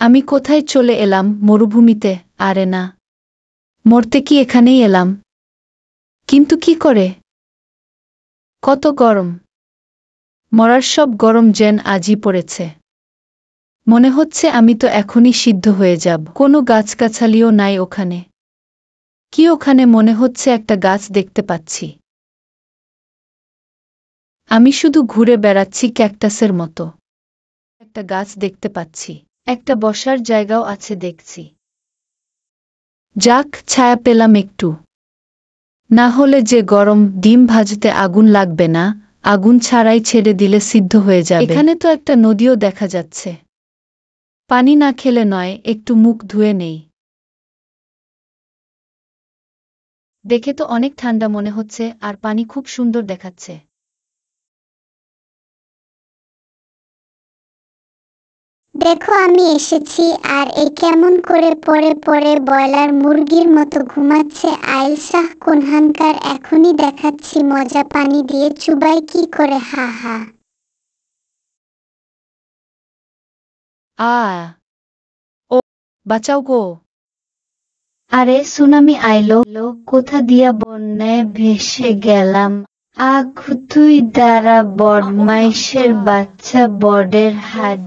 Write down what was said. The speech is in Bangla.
আমি কোথায় চলে এলাম? মরুভূমিতে? আরে না, মরতে কি এখানেই এলাম? কিন্তু কি করে? কত গরম! মরার সব গরম যেন আজই পড়েছে। মনে হচ্ছে আমি তো এখনই সিদ্ধ হয়ে যাব। কোনো গাছগাছালিও নাই ওখানে। কি ওখানে? মনে হচ্ছে একটা গাছ দেখতে পাচ্ছি। আমি শুধু ঘুরে বেড়াচ্ছি ক্যাকটাসের মতো। একটা গাছ দেখতে পাচ্ছি, একটা বসার জায়গাও আছে দেখছি। যাক, ছায়া পেলাম একটু। না হলে যে গরম, ডিম ভাজতে আগুন লাগবে না, আগুন ছাড়াই ছেড়ে দিলে সিদ্ধ হয়ে যাবে। এখানে তো একটা নদীও দেখা যাচ্ছে। পানি না খেলে নয়, একটু মুখ ধুয়ে নেই। দেখে তো অনেক ঠান্ডা মনে হচ্ছে, আর পানি খুব সুন্দর দেখাচ্ছে। দেখো আমি এসেছি, আর এ কেমন করে পড়ে পড়ে ব্রয়লার মুরগির মতো ঘুমাচ্ছে। আয়েশা কোনহানকার, এখনই দেখাচ্ছি মজা, পানি দিয়ে চুবাই কি করে, হা হা। ও, বাঁচাও গো! আরে সুনামি আইলো, কোথা দিয়া বন্যায় ভেসে গেলাম। আখ তুই দাঁড়া বদমাইশের বাচ্চা, বডের হাত